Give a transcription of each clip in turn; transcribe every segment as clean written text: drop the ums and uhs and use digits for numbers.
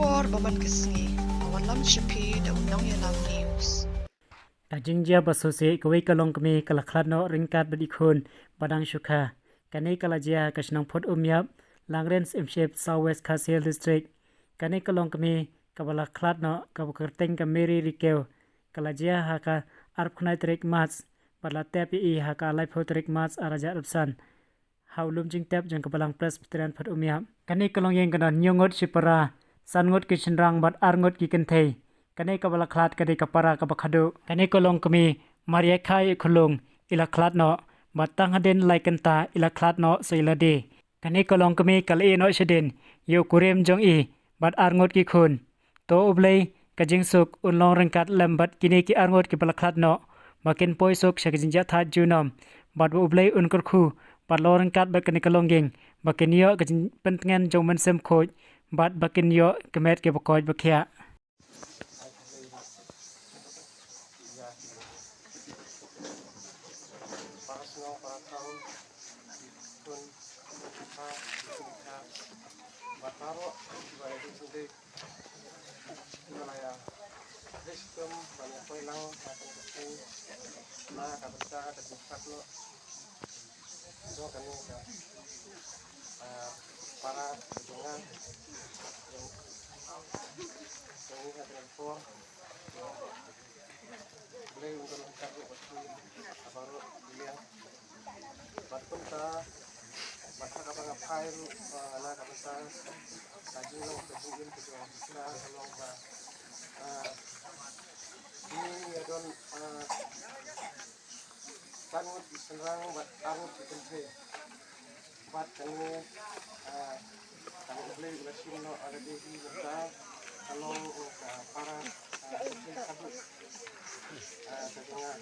for baban kisngi awan lam shipi da undang yalam news kajing jia basose kawai kalong kami kalaklat no ringkat badikun badang syukha kani kalajia kasnong phot umyap langren imshep southwest khasiel district kani kalong kami kabala klat no kabukerteng kameri rikew kalajia haka arpkhnai trek mats badla tepi I haka alai photrik mats araja upsan haulum jing tep jang kabalang presbyterian phot umyap kani kalong yeng kana nyongot sipara sangot kishinrang bad arngot kikenthei kani kabala klat kani kapara kabakhadu kani kolong kami maria khai khulung ila klat no batang haden laikenta ila klat no soilade kani kolong kami kale no shedin yo kurem jong I bad arngot ki khun to ublei kajing suk unlong rengkat lambat kini ki arngot ki bala klat no makin poi suk shakjinja tha junom bad ublei unkur khu bad lo rengkat ba kani kolong geng bakin yo kajin pentengan jong mensem khoj bad bakin yo kemet ke bakoj bakhya Bataro sebagai suntik wilayah sistem banyak pelang macam itu nah kabisa ada pusat lo itu kan para pejuang yang ini ada info boleh untuk mencari waktu baru dilihat batun ta maka kapag-apay anak kapag kaji lo kejungin kejung sila kalau ba ini adon sangat senang buat arut dikentai buat kami kalau beli mesin lo ada di kita kalau para mesin kabut kejungan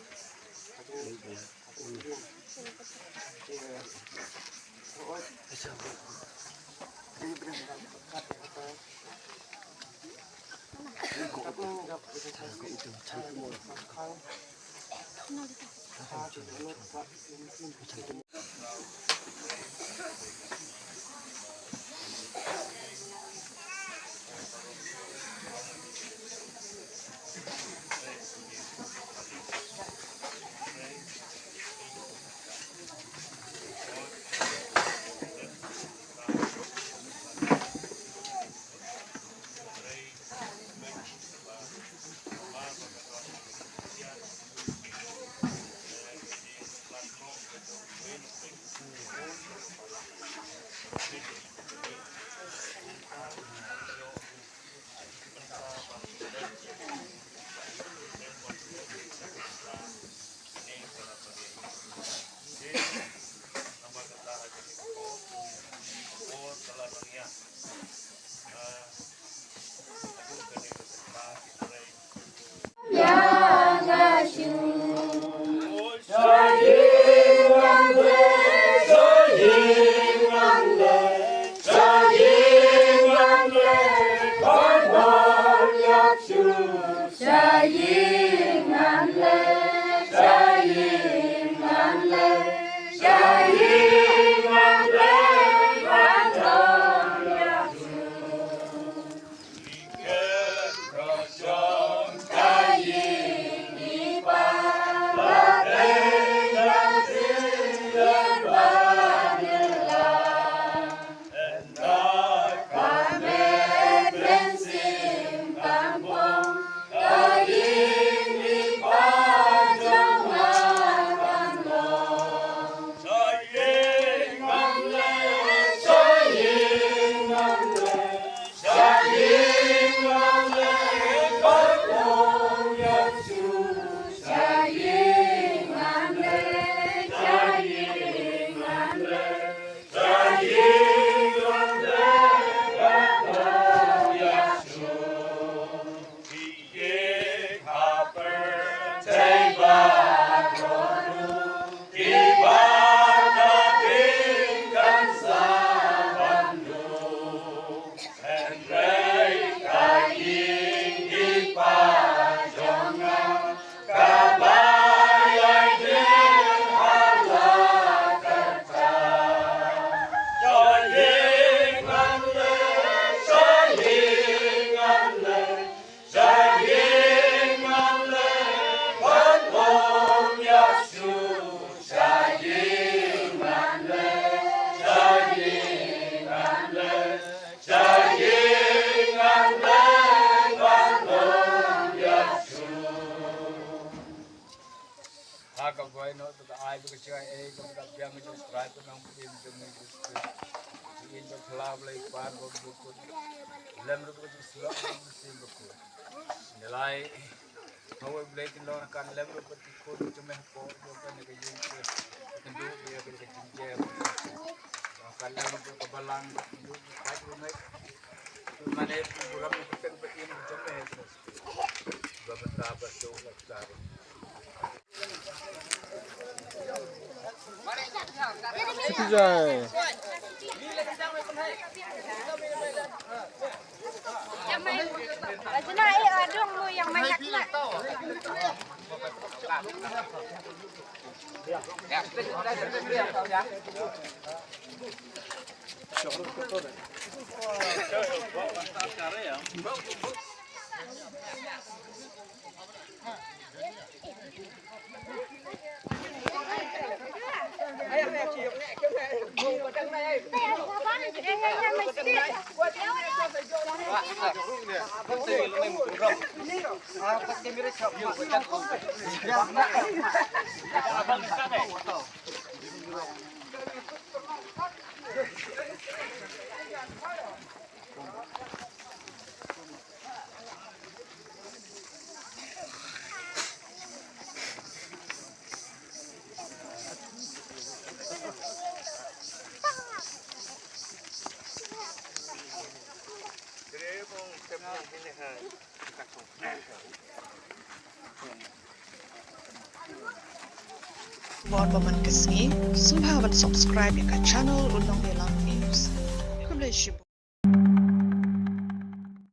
I know that I because I come up young just right to know in the in the club like part of the book. Lemon was slow to see the book. The lie, how I blake in Lord can level but the code to make for the can do the ginger. Can level the balang, do fight to make. Manage to run the in Jamaica. Babata, but so like Rồi. Mohon paman kesini, sumbawan subscribe ya ke channel Undang Yelang News. Kembali